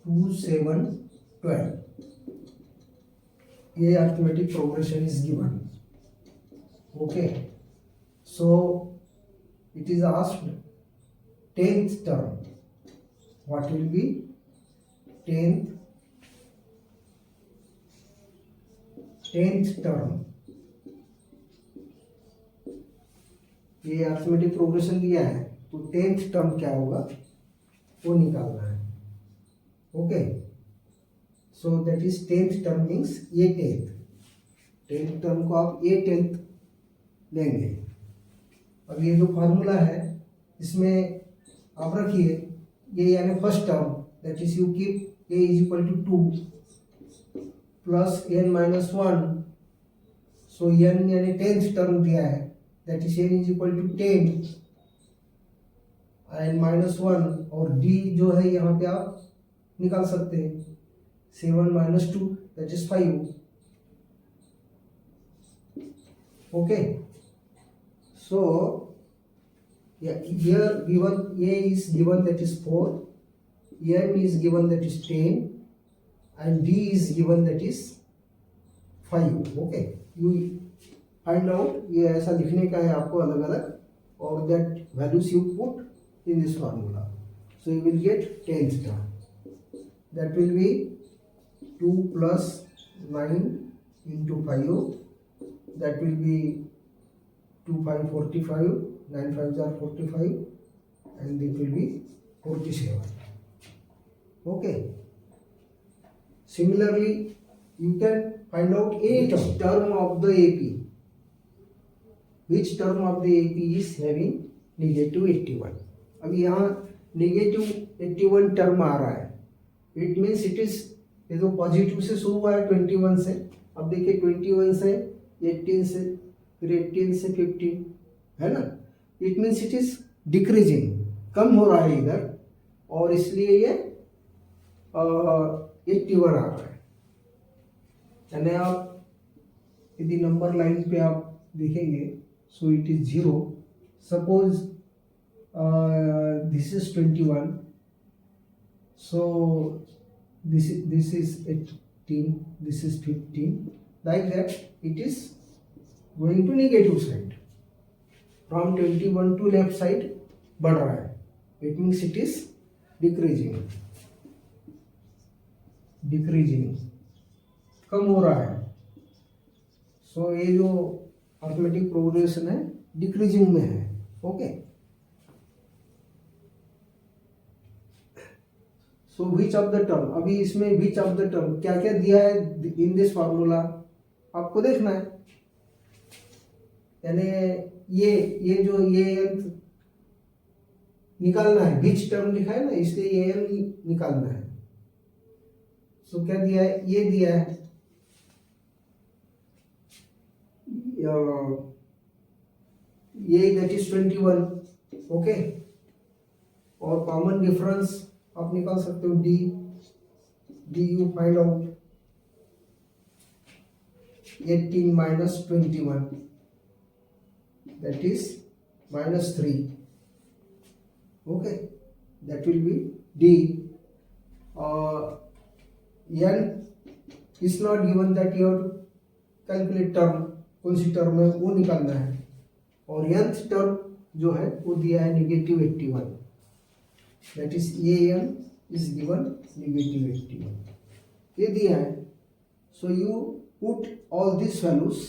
2, 7, 12. A arithmetic progression is given. Okay. So it is asked 10th term. What will be 10th term? ये arithmetic progression दिया है तो 10th term क्या होगा वो निकालना है. Okay. So that is 10th term means ये 10th टर्म को आप ये 10th लेंगे. अब ये जो फार्मूला है इसमें आप रखिए ये यानी first term that is you keep a is equal to 2 plus n minus 1. So n यानी 10th टर्म दिया है that is n is equal to 10 and minus 1 और d जो है यहाँ पे आप निकाल सकते हैं 7 minus 2 that is 5. Okay. So yeah, here given a is given that is 4, n is given that is 10 and d is given that is 5. Okay. You find out ये ऐसा लिखने का है आपको अलग अलग और that values you put in this formula. So you will get 10th term that will be 2 plus 9 into 5 that will be 2 5 45 9 5s are 45 and it will be 47. Okay. Similarly you can find out each term of the AP. Which term of the AP is having negative 81? अब यहाँ negative 81 term आ रहा है. It means it is ये जो positive से शुरू हुआ है 21 से. अब देखिए 21 से 18 से फिर 18 से 15 है ना. It means it is decreasing, कम हो रहा है इधर और इसलिए ये 81 आ रहा है. यानी आप यदि नंबर लाइन पे आप देखेंगे so it is 0. Suppose this is 21, so this is 18, this is 15, like that it is going to negative side from 21 to left side बढ़ रहा है. It means it is decreasing, कम हो रहा है. so ये जो अर्थमेटिक प्रोग्रेशन है decreasing में है. Okay. So which of the term, अभी इसमें विच ऑफ द टर्म क्या क्या दिया है इन दिस फार्मूला आपको देखना है. यानी ये जो ये निकालना है, विच टर्म लिखा है ना इसलिए ये निकालना है. सो क्या दिया है, ये दिया है ये दैट इज 21. ओके. और कॉमन डिफरेंस आप निकाल सकते हो D you find out 18 minus 21 that is -3. Okay, that will be D. N is not given that you have to calculate term, कौन सी टर्म है वो निकालना है. और nth टर्म जो है वो दिया है negative 81. that is an is given negative 81 ये दिया है. so you put all these values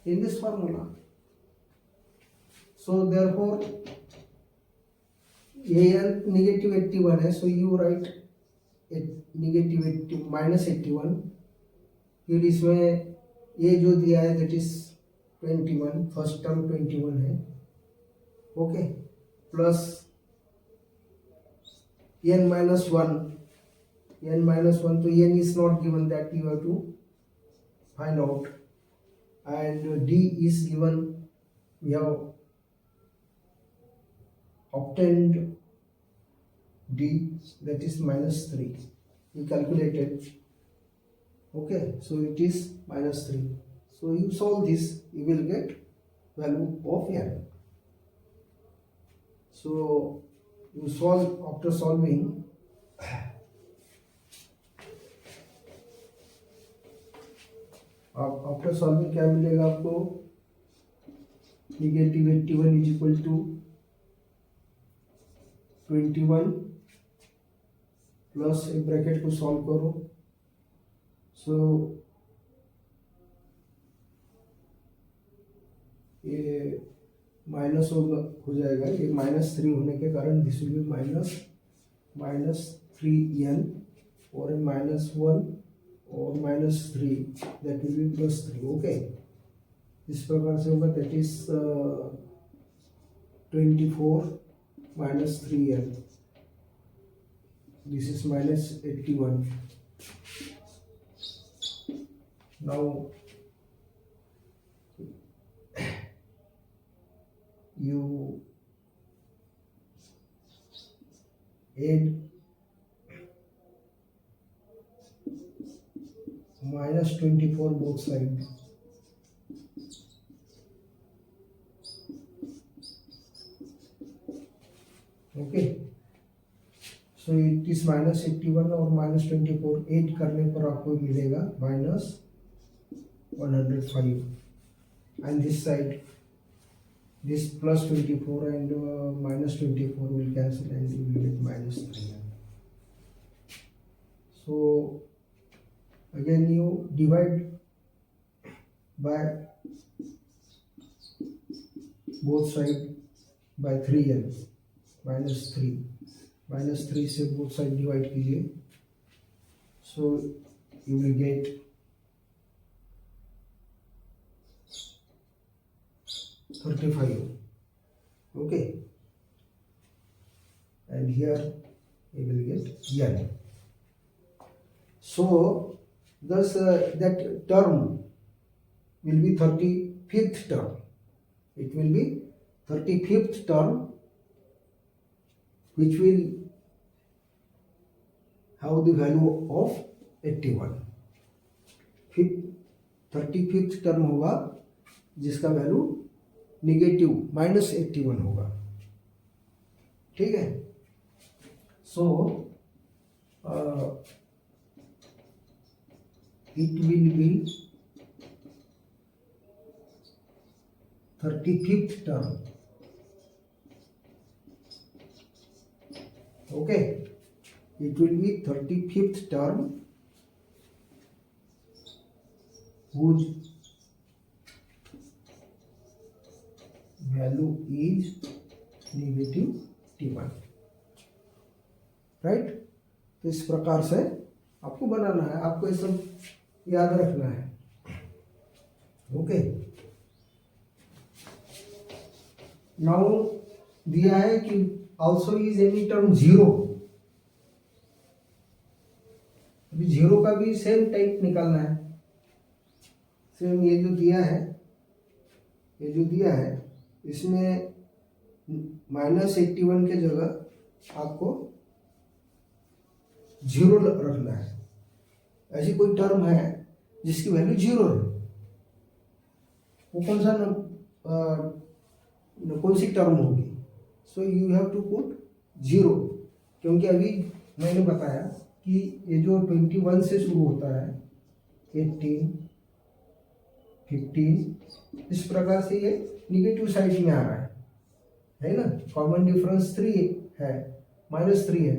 in this formula. so therefore an negative 81 है, so you write negative 80 minus 81. फिर इसमें ये जो दिया है that is 21, फर्स्ट टर्म 21 है. ओके. प्लस n minus 1, तो n is not given, that you have to find out. And d is given, we have obtained d, that is -3. We calculated. Okay, so it is -3. So you solve this, you will get value of n. So you solve, after solving आप after solving क्या मिलेगा आपको, negative 81 is equal to 21 plus एक bracket को solve करो, so ये minus हो जाएगा, ये -3 होने के कारण दिस विल बी -3n और -1 और -3 दैट विल बी +3. ओके, इस प्रकार से होगा, that is 24 -3n, this is -81. Now you add -24 both sides. Okay, so it is -81 और -24 ऐड करने पर आपको मिलेगा -105 and this side this +24 and -24 will cancel and you will get -3. So again you divide by both side by 3n -3 से both side divide कीजिए, so you will get 35. Okay, and here we will get n. So thus that term will be 35th term. It will be 35th term which will have the value of 81. 35th term होगा जिसका value negative -81 होगा. ठीक है, so it will be 35th term. Okay, it will be 35th term whose value is -81. Right, तो इस प्रकार से आपको बनाना है, आपको ये सब याद रखना है. ओके, नाउ दिया है कि ऑल्सो इज एनी टर्म 0. अभी 0 का भी सेम टाइप निकालना है. सेम ये जो दिया है इसमें -81 के जगह आपको 0 रखना है. ऐसी कोई टर्म है जिसकी वैल्यू 0 है, वो कौन सी टर्म होगी. So you have to put 0, क्योंकि अभी मैंने बताया कि ये जो 21 से शुरू होता है 18 15 इस प्रकार से ये निगेटिव साइड में आ रहा है ना. कॉमन डिफरेंस 3 है, -3 है,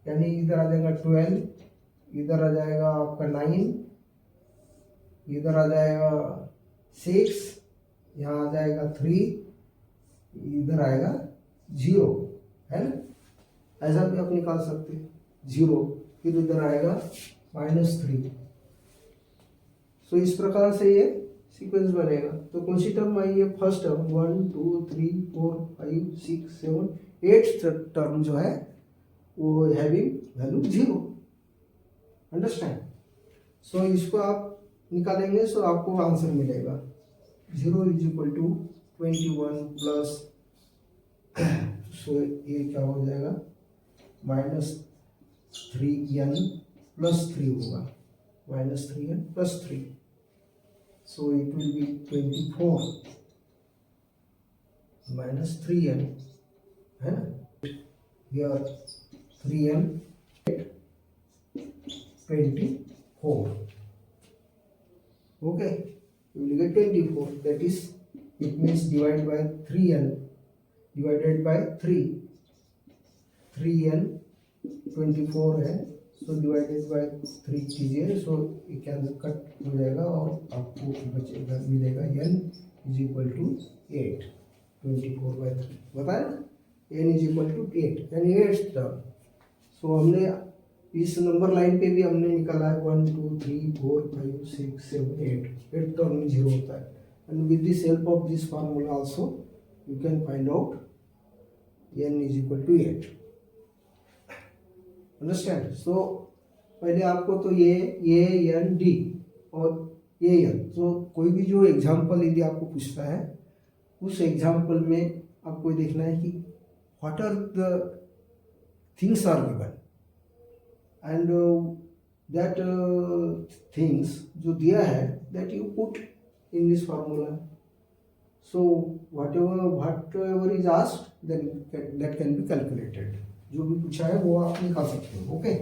यानी इधर आ जाएगा 12, इधर आ जाएगा आपका 9, इधर आ जाएगा 6, यहाँ आ जाएगा 3, इधर आएगा 0, है ना. ऐसा भी आप निकाल सकते हैं 0, फिर इधर आएगा -3. सो इस प्रकार से ये सीक्वेंस बनेगा. तो कौन सी टर्म आई है, फर्स्ट टर्म 1 2 3 4 5 6 7 8th टर्म जो है वो हैविंग वैल्यू 0. अंडरस्टैंड. सो इसको आप निकालेंगे, सो आपको आंसर मिलेगा 0 = 21 प्लस, सो ये क्या हो जाएगा -3n + 3 होगा, -3n + 3. So it will be 24 -3n, है ना. Here 3n 24. Okay, you will get 24. That is, it means divide by 3n divided by 3n 24 है, so divided by 3 कीजिए, so ये कैंसिल कट हो जाएगा और आपको बचेगा मिलेगा n इज इक्वल टू 8, 24/3 बताया ना, n इज इक्वल टू 8 यानी 8th टर्म। सो हमने इस नंबर लाइन पे भी हमने निकाला है 1 2 3 4 5 6 7 8 टर्म में 0 होता है, and with this help of this formula also you can find out n is equal to 8। Understand? So पहले आपको तो ये एन डी और ये एन, सो कोई भी जो एग्जाम्पल यदि आपको पूछता है उस एग्जाम्पल में आपको देखना है कि what are the things are given and that things जो दिया है that you put in this formula. So whatever is asked then that can be calculated. जो भी पूछा है वो आप निकाल सकते हो। ओके।